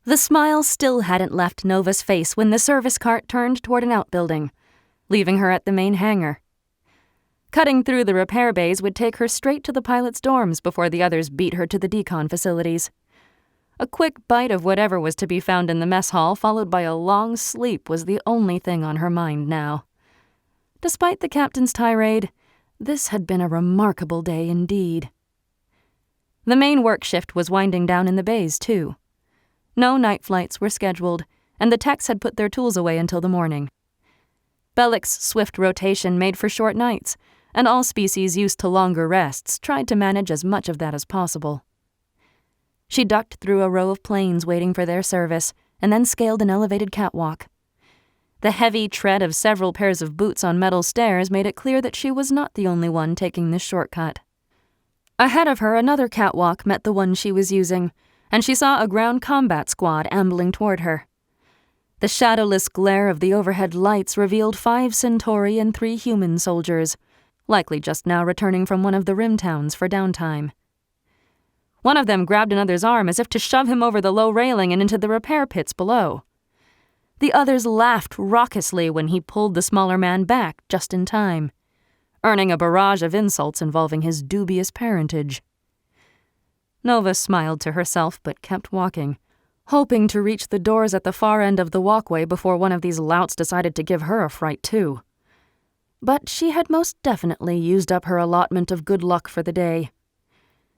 The smile still hadn't left Nova's face when the service cart turned toward an outbuilding, leaving her at the main hangar. Cutting through the repair bays would take her straight to the pilot's dorms before the others beat her to the decon facilities. A quick bite of whatever was to be found in the mess hall, followed by a long sleep, was the only thing on her mind now. Despite the captain's tirade, this had been a remarkable day indeed. The main work shift was winding down in the bays, too. No night flights were scheduled, and the techs had put their tools away until the morning. Bellick's swift rotation made for short nights, and all species used to longer rests tried to manage as much of that as possible. She ducked through a row of planes waiting for their service, and then scaled an elevated catwalk. The heavy tread of several pairs of boots on metal stairs made it clear that she was not the only one taking this shortcut. Ahead of her, another catwalk met the one she was using, and she saw a ground combat squad ambling toward her. The shadowless glare of the overhead lights revealed 5 Centauri and 3 human soldiers, likely just now returning from one of the rim towns for downtime. One of them grabbed another's arm as if to shove him over the low railing and into the repair pits below. The others laughed raucously when he pulled the smaller man back just in time, earning a barrage of insults involving his dubious parentage. Nova smiled to herself but kept walking, hoping to reach the doors at the far end of the walkway before one of these louts decided to give her a fright too. But she had most definitely used up her allotment of good luck for the day.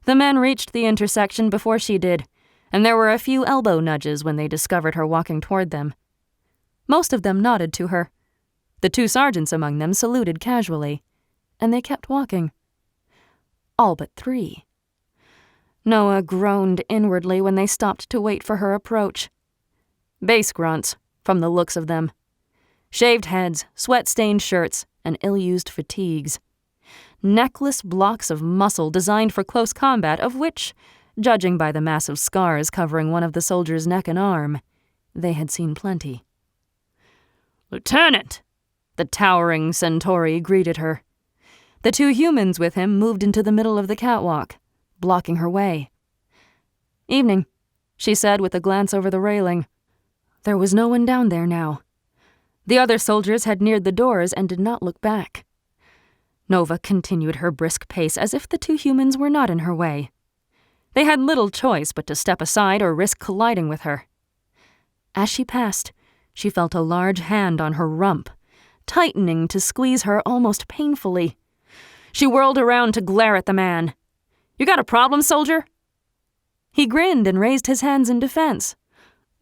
The men reached the intersection before she did, and there were a few elbow nudges when they discovered her walking toward them. Most of them nodded to her. The 2 sergeants among them saluted casually, and they kept walking. All but 3. Noah groaned inwardly when they stopped to wait for her approach. Base grunts, from the looks of them. Shaved heads, sweat-stained shirts, and ill-used fatigues. Neckless blocks of muscle designed for close combat, of which, judging by the massive scars covering one of the soldier's neck and arm, they had seen plenty. "Lieutenant!" The towering Centauri greeted her. The 2 humans with him moved into the middle of the catwalk, blocking her way. "Evening," she said with a glance over the railing. There was no one down there now. The other soldiers had neared the doors and did not look back. Nova continued her brisk pace as if the 2 humans were not in her way. They had little choice but to step aside or risk colliding with her. As she passed, she felt a large hand on her rump, tightening to squeeze her almost painfully. She whirled around to glare at the man. "You got a problem, soldier?" He grinned and raised his hands in defense.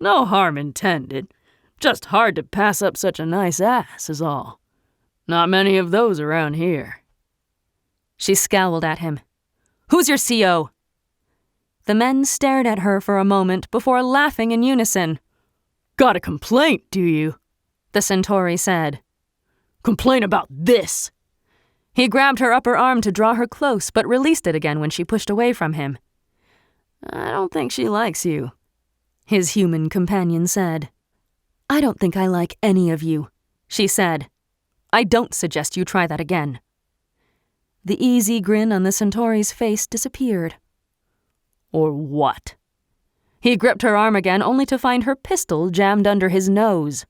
"No harm intended. Just hard to pass up such a nice ass is all. Not many of those around here." She scowled at him. "Who's your CO?" The men stared at her for a moment before laughing in unison. "Got a complaint, do you?" the Centauri said. "Complain about this." He grabbed her upper arm to draw her close, but released it again when she pushed away from him. "I don't think she likes you," his human companion said. "I don't think I like any of you," she said. "I don't suggest you try that again." The easy grin on the Centauri's face disappeared. "Or what?" He gripped her arm again, only to find her pistol jammed under his nose.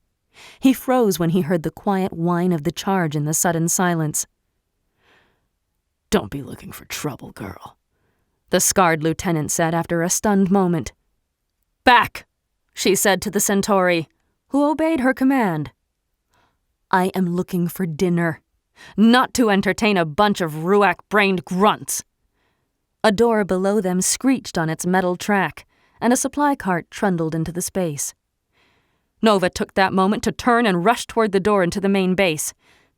He froze when he heard the quiet whine of the charge in the sudden silence. "Don't be looking for trouble, girl," the scarred lieutenant said after a stunned moment. "Back," she said to the Centauri, who obeyed her command. "I am looking for dinner, not to entertain a bunch of ruac-brained grunts." A door below them screeched on its metal track, and a supply cart trundled into the space. Nova took that moment to turn and rush toward the door into the main base,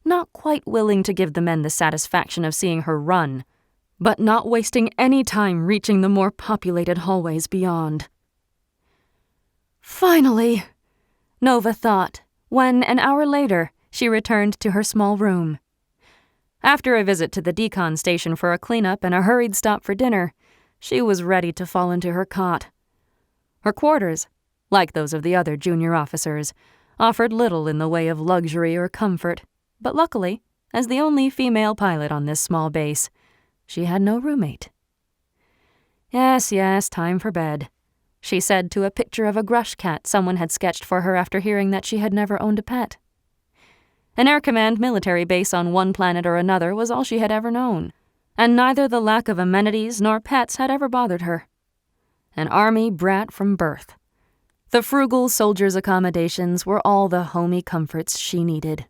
not quite willing to give the men the satisfaction of seeing her run, but not wasting any time reaching the more populated hallways beyond. Finally, Nova thought, when, an hour later, she returned to her small room. After a visit to the decon station for a cleanup and a hurried stop for dinner, she was ready to fall into her cot. Her quarters, like those of the other junior officers, offered little in the way of luxury or comfort, but luckily, as the only female pilot on this small base, she had no roommate. Yes, time for bed. she said to a picture of a Grush cat someone had sketched for her after hearing that she had never owned a pet. An Air Command military base on one planet or another was all she had ever known, and neither the lack of amenities nor pets had ever bothered her. An Army brat from birth. The frugal soldiers' accommodations were all the homey comforts she needed.